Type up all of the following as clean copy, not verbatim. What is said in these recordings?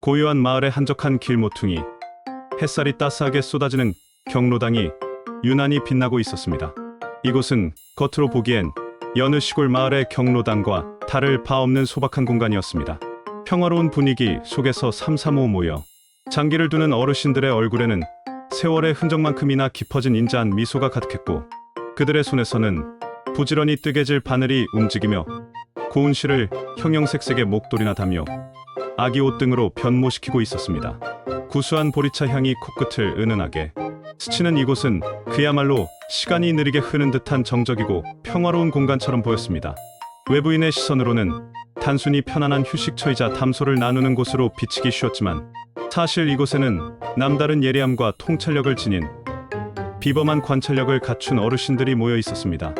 고요한 마을의 한적한 길모퉁이, 햇살이 따스하게 쏟아지는 경로당이 유난히 빛나고 있었습니다. 이곳은 겉으로 보기엔 여느 시골 마을의 경로당과 다를 바 없는 소박한 공간이었습니다. 평화로운 분위기 속에서 삼삼오오 모여 장기를 두는 어르신들의 얼굴에는 세월의 흔적만큼이나 깊어진 인자한 미소가 가득했고, 그들의 손에서는 부지런히 뜨개질 바늘이 움직이며 고운 실을 형형색색의 목도리나 담요, 아기 옷 등으로 변모시키고 있었습니다. 구수한 보리차 향이 코끝을 은은하게 스치는 이곳은 그야말로 시간이 느리게 흐는 듯한 정적이고 평화로운 공간처럼 보였습니다. 외부인의 시선으로는 단순히 편안한 휴식처이자 담소를 나누는 곳으로 비치기 쉬웠지만, 사실 이곳에는 남다른 예리함과 통찰력을 지닌 비범한 관찰력을 갖춘 어르신들이 모여 있었습니다.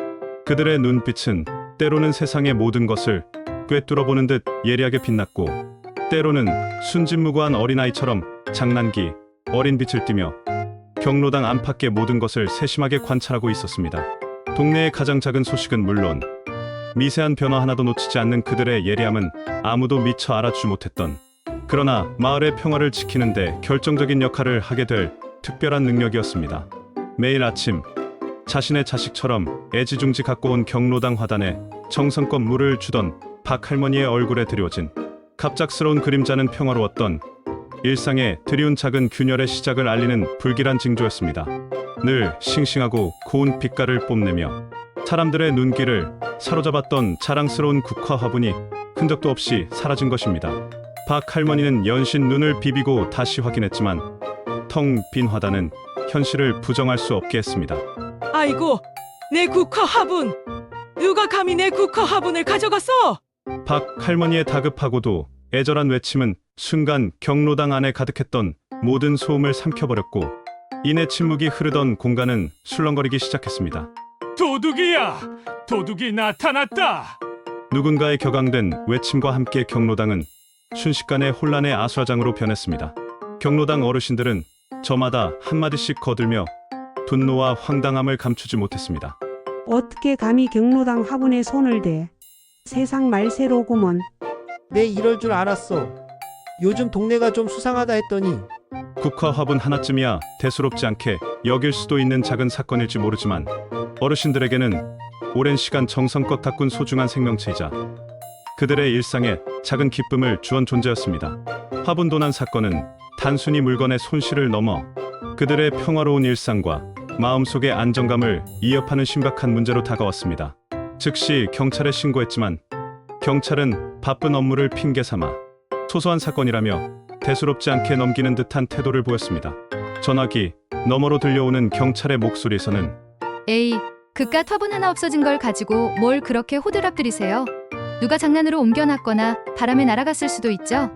그들의 눈빛은 때로는 세상의 모든 것을 꿰뚫어보는 듯 예리하게 빛났고, 때로는 순진무구한 어린아이처럼 장난기 어린 빛을 띠며 경로당 안팎의 모든 것을 세심하게 관찰하고 있었습니다. 동네의 가장 작은 소식은 물론 미세한 변화 하나도 놓치지 않는 그들의 예리함은 아무도 미처 알아주지 못했던, 그러나 마을의 평화를 지키는데 결정적인 역할을 하게 될 특별한 능력이었습니다. 매일 아침 자신의 자식처럼 애지중지 갖고 온 경로당 화단에 정성껏 물을 주던 박 할머니의 얼굴에 드리워진 갑작스러운 그림자는 평화로웠던 일상의 드리운 작은 균열의 시작을 알리는 불길한 징조였습니다. 늘 싱싱하고 고운 빛깔을 뽐내며 사람들의 눈길을 사로잡았던 자랑스러운 국화 화분이 흔적도 없이 사라진 것입니다. 박 할머니는 연신 눈을 비비고 다시 확인했지만 텅 빈 화단은 현실을 부정할 수 없게 했습니다. 아이고, 내 국화 화분! 누가 감히 내 국화 화분을 가져갔어? 박 할머니의 다급하고도 애절한 외침은 순간 경로당 안에 가득했던 모든 소음을 삼켜버렸고, 이내 침묵이 흐르던 공간은 술렁거리기 시작했습니다. 도둑이야! 도둑이 나타났다! 누군가의 격앙된 외침과 함께 경로당은 순식간에 혼란의 아수라장으로 변했습니다. 경로당 어르신들은 저마다 한마디씩 거들며 분노와 황당함을 감추지 못했습니다. 어떻게 감히 경로당 화분에 손을 대? 세상 말세로구먼. 내 이럴 줄 알았어. 요즘 동네가 좀 수상하다 했더니 국화 화분 하나쯤이야 대수롭지 않게 여길 수도 있는 작은 사건일지 모르지만, 어르신들에게는 오랜 시간 정성껏 가꾼 소중한 생명체이자 그들의 일상에 작은 기쁨을 주던 존재였습니다. 화분 도난 사건은 단순히 물건의 손실을 넘어 그들의 평화로운 일상과 마음속의 안정감을 위협하는 심각한 문제로 다가왔습니다. 즉시 경찰에 신고했지만 경찰은 바쁜 업무를 핑계 삼아 소소한 사건이라며 대수롭지 않게 넘기는 듯한 태도를 보였습니다. 전화기 너머로 들려오는 경찰의 목소리에서는 에이, 그깟 화분 하나 없어진 걸 가지고 뭘 그렇게 호들갑들이세요? 누가 장난으로 옮겨놨거나 바람에 날아갔을 수도 있죠?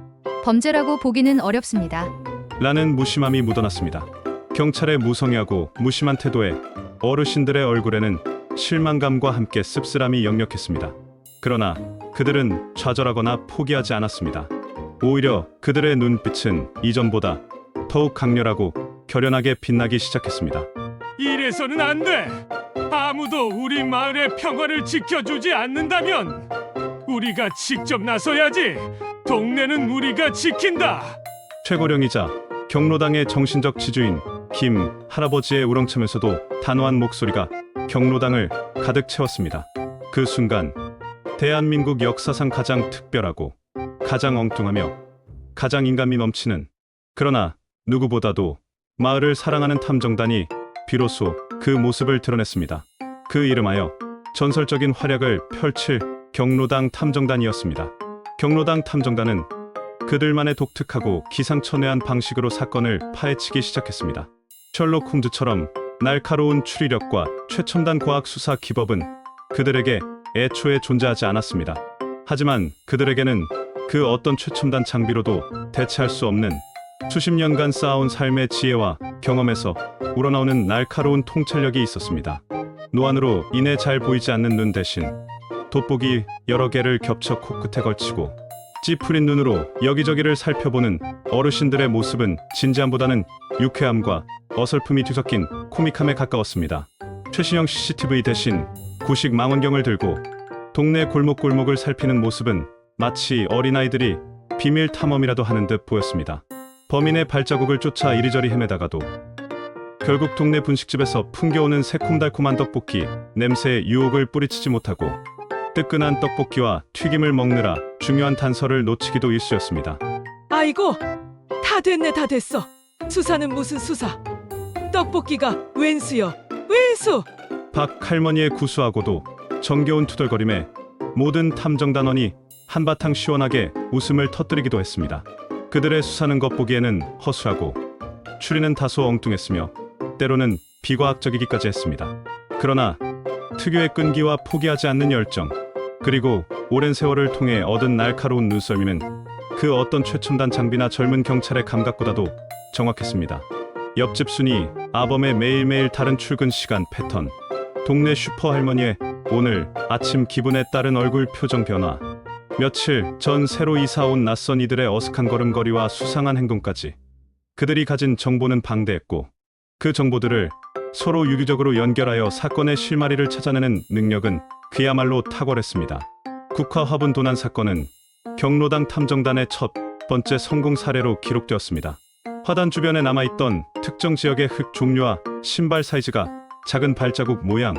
범죄라고 보기는 어렵습니다. 라는 무심함이 묻어났습니다. 경찰의 무성의하고 무심한 태도에 어르신들의 얼굴에는 실망감과 함께 씁쓸함이 역력했습니다. 그러나 그들은 좌절하거나 포기하지 않았습니다. 오히려 그들의 눈빛은 이전보다 더욱 강렬하고 결연하게 빛나기 시작했습니다. 이래서는 안 돼! 아무도 우리 마을의 평화를 지켜주지 않는다면 우리가 직접 나서야지! 동네는 우리가 지킨다! 최고령이자 경로당의 정신적 지주인 김 할아버지의 우렁차면서도 단호한 목소리가 경로당을 가득 채웠습니다. 그 순간 대한민국 역사상 가장 특별하고 가장 엉뚱하며 가장 인간미 넘치는, 그러나 누구보다도 마을을 사랑하는 탐정단이 비로소 그 모습을 드러냈습니다. 그 이름하여 전설적인 활약을 펼칠 경로당 탐정단이었습니다. 경로당 탐정단은 그들만의 독특하고 기상천외한 방식으로 사건을 파헤치기 시작했습니다. 셜록 홈즈처럼 날카로운 추리력과 최첨단 과학 수사 기법은 그들에게 애초에 존재하지 않았습니다. 하지만 그들에게는 그 어떤 최첨단 장비로도 대체할 수 없는 수십 년간 쌓아온 삶의 지혜와 경험에서 우러나오는 날카로운 통찰력이 있었습니다. 노안으로 인해 잘 보이지 않는 눈 대신 돋보기 여러 개를 겹쳐 코끝에 걸치고 찌푸린 눈으로 여기저기를 살펴보는 어르신들의 모습은 진지함보다는 유쾌함과 어설픔이 뒤섞인 코믹함에 가까웠습니다. 최신형 CCTV 대신 구식 망원경을 들고 동네 골목골목을 살피는 모습은 마치 어린아이들이 비밀 탐험이라도 하는 듯 보였습니다. 범인의 발자국을 쫓아 이리저리 헤매다가도 결국 동네 분식집에서 풍겨오는 새콤달콤한 떡볶이 냄새에 유혹을 뿌리치지 못하고 뜨끈한 떡볶이와 튀김을 먹느라 중요한 단서를 놓치기도 일쑤였습니다. 아이고, 다 됐네, 다 됐어. 수사는 무슨 수사? 떡볶이가 웬수여, 웬수! 박 할머니의 구수하고도 정겨운 투덜거림에 모든 탐정단원이 한바탕 시원하게 웃음을 터뜨리기도 했습니다. 그들의 수사는 겉보기에는 허술하고 추리는 다소 엉뚱했으며 때로는 비과학적이기까지 했습니다. 그러나 특유의 끈기와 포기하지 않는 열정, 그리고 오랜 세월을 통해 얻은 날카로운 눈썰미는 그 어떤 최첨단 장비나 젊은 경찰의 감각보다도 정확했습니다. 옆집 순이, 아범의 매일매일 다른 출근 시간 패턴, 동네 슈퍼 할머니의 오늘 아침 기분에 따른 얼굴 표정 변화, 며칠 전 새로 이사 온 낯선 이들의 어색한 걸음걸이와 수상한 행동까지 그들이 가진 정보는 방대했고 그 정보들을 서로 유기적으로 연결하여 사건의 실마리를 찾아내는 능력은 그야말로 탁월했습니다. 국화 화분 도난 사건은 경로당 탐정단의 첫 번째 성공 사례로 기록되었습니다. 화단 주변에 남아있던 특정 지역의 흙 종류와 신발 사이즈가, 작은 발자국 모양,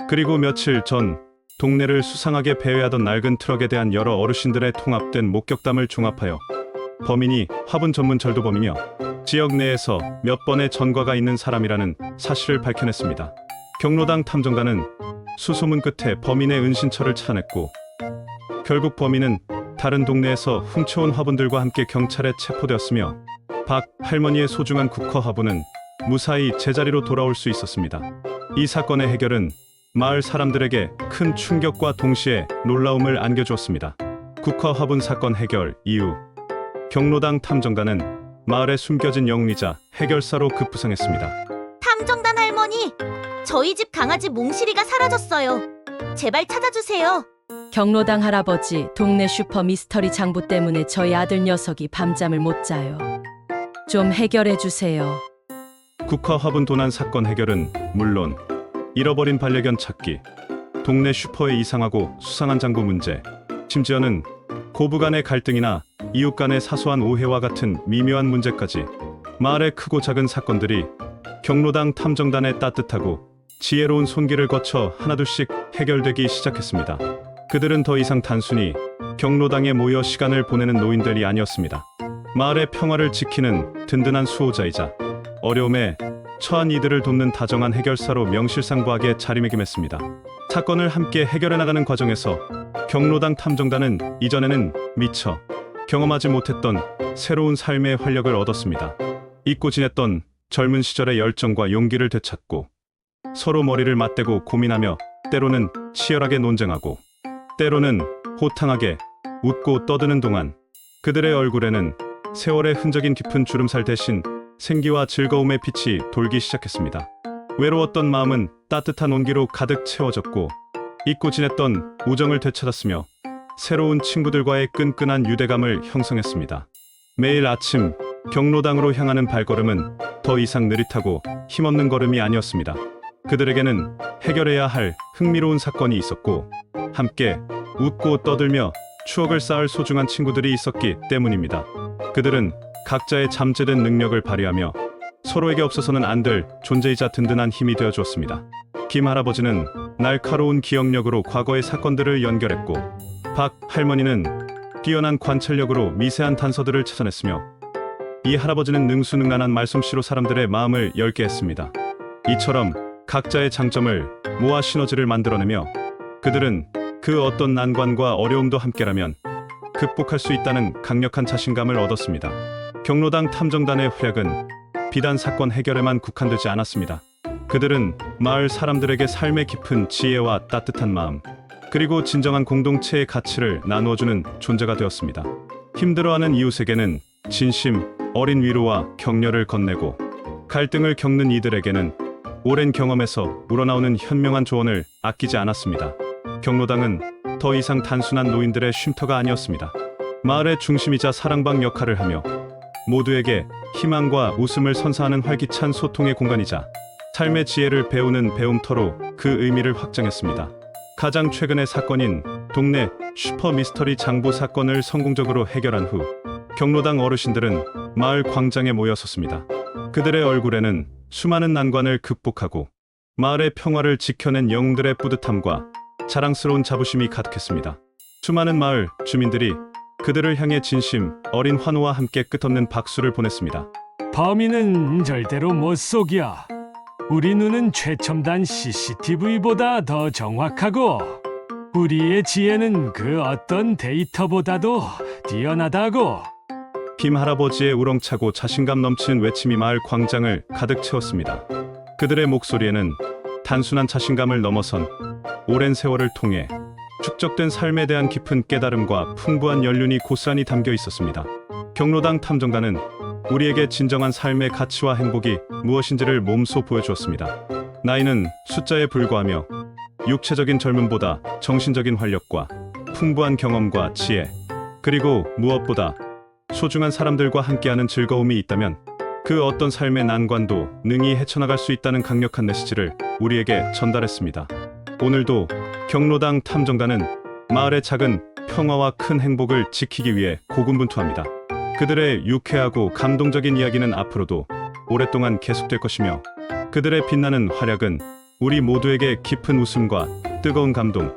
그리고 며칠 전 동네를 수상하게 배회하던 낡은 트럭에 대한 여러 어르신들의 통합된 목격담을 종합하여 범인이 화분 전문 절도범이며 지역 내에서 몇 번의 전과가 있는 사람이라는 사실을 밝혀냈습니다. 경로당 탐정단은 수소문 끝에 범인의 은신처를 찾아냈고 결국 범인은 다른 동네에서 훔쳐온 화분들과 함께 경찰에 체포되었으며 박 할머니의 소중한 국화 화분은 무사히 제자리로 돌아올 수 있었습니다. 이 사건의 해결은 마을 사람들에게 큰 충격과 동시에 놀라움을 안겨주었습니다. 국화 화분 사건 해결 이후 경로당 탐정단은 마을에 숨겨진 영웅이자 해결사로 급부상했습니다. 탐정단 할머니, 저희 집 강아지 몽실이가 사라졌어요. 제발 찾아주세요. 경로당 할아버지, 동네 슈퍼 미스터리 장부 때문에 저희 아들 녀석이 밤잠을 못 자요. 좀 해결해 주세요. 국화 화분 도난 사건 해결은 물론 잃어버린 반려견 찾기, 동네 슈퍼의 이상하고 수상한 장부 문제, 심지어는 고부 간의 갈등이나 이웃 간의 사소한 오해와 같은 미묘한 문제까지 마을의 크고 작은 사건들이 경로당 탐정단의 따뜻하고 지혜로운 손길을 거쳐 하나둘씩 해결되기 시작했습니다. 그들은 더 이상 단순히 경로당에 모여 시간을 보내는 노인들이 아니었습니다. 마을의 평화를 지키는 든든한 수호자이자 어려움에 처한 이들을 돕는 다정한 해결사로 명실상부하게 자리매김했습니다. 사건을 함께 해결해 나가는 과정에서 경로당 탐정단은 이전에는 미처 경험하지 못했던 새로운 삶의 활력을 얻었습니다. 잊고 지냈던 젊은 시절의 열정과 용기를 되찾고 서로 머리를 맞대고 고민하며 때로는 치열하게 논쟁하고 때로는 호탕하게 웃고 떠드는 동안 그들의 얼굴에는 세월의 흔적인 깊은 주름살 대신 생기와 즐거움의 빛이 돌기 시작했습니다. 외로웠던 마음은 따뜻한 온기로 가득 채워졌고 잊고 지냈던 우정을 되찾았으며 새로운 친구들과의 끈끈한 유대감을 형성했습니다. 매일 아침 경로당으로 향하는 발걸음은 더 이상 느릿하고 힘없는 걸음이 아니었습니다. 그들에게는 해결해야 할 흥미로운 사건이 있었고 함께 웃고 떠들며 추억을 쌓을 소중한 친구들이 있었기 때문입니다. 그들은 각자의 잠재된 능력을 발휘하며 서로에게 없어서는 안 될 존재이자 든든한 힘이 되어 주었습니다. 김 할아버지는 날카로운 기억력으로 과거의 사건들을 연결했고 박 할머니는 뛰어난 관찰력으로 미세한 단서들을 찾아냈으며 이 할아버지는 능수능란한 말솜씨로 사람들의 마음을 열게 했습니다. 이처럼 각자의 장점을 모아 시너지를 만들어내며 그들은 그 어떤 난관과 어려움도 함께라면 극복할 수 있다는 강력한 자신감을 얻었습니다. 경로당 탐정단의 활약은 비단 사건 해결에만 국한되지 않았습니다. 그들은 마을 사람들에게 삶의 깊은 지혜와 따뜻한 마음, 그리고 진정한 공동체의 가치를 나누어주는 존재가 되었습니다. 힘들어하는 이웃에게는 진심 어린 위로와 격려를 건네고 갈등을 겪는 이들에게는 오랜 경험에서 우러나오는 현명한 조언을 아끼지 않았습니다. 경로당은 더 이상 단순한 노인들의 쉼터가 아니었습니다. 마을의 중심이자 사랑방 역할을 하며 모두에게 희망과 웃음을 선사하는 활기찬 소통의 공간이자 삶의 지혜를 배우는 배움터로 그 의미를 확장했습니다. 가장 최근의 사건인 동네 슈퍼 미스터리 장부 사건을 성공적으로 해결한 후 경로당 어르신들은 마을 광장에 모여섰습니다. 그들의 얼굴에는 수많은 난관을 극복하고 마을의 평화를 지켜낸 영웅들의 뿌듯함과 자랑스러운 자부심이 가득했습니다. 수많은 마을 주민들이 그들을 향해 진심 어린 환호와 함께 끝없는 박수를 보냈습니다. 범인은 절대로 못 속여. 우리 눈은 최첨단 CCTV보다 더 정확하고 우리의 지혜는 그 어떤 데이터보다도 뛰어나다고. 빔 할아버지의 우렁차고 자신감 넘치는 외침이 마을 광장을 가득 채웠습니다. 그들의 목소리에는 단순한 자신감을 넘어선 오랜 세월을 통해 축적된 삶에 대한 깊은 깨달음과 풍부한 연륜이 고스란히 담겨 있었습니다. 경로당 탐정단은 우리에게 진정한 삶의 가치와 행복이 무엇인지를 몸소 보여주었습니다. 나이는 숫자에 불과하며 육체적인 젊음보다 정신적인 활력과 풍부한 경험과 지혜, 그리고 무엇보다 소중한 사람들과 함께하는 즐거움이 있다면 그 어떤 삶의 난관도 능히 헤쳐나갈 수 있다는 강력한 메시지를 우리에게 전달했습니다. 오늘도 경로당 탐정단은 마을의 작은 평화와 큰 행복을 지키기 위해 고군분투합니다. 그들의 유쾌하고 감동적인 이야기는 앞으로도 오랫동안 계속될 것이며 그들의 빛나는 활약은 우리 모두에게 깊은 웃음과 뜨거운 감동,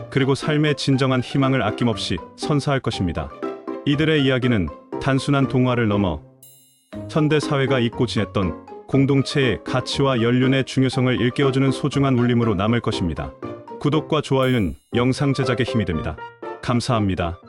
그리고 삶의 진정한 희망을 아낌없이 선사할 것입니다. 이들의 이야기는 단순한 동화를 넘어 현대 사회가 잊고 지냈던 공동체의 가치와 연륜의 중요성을 일깨워주는 소중한 울림으로 남을 것입니다. 구독과 좋아요는 영상 제작에 힘이 됩니다. 감사합니다.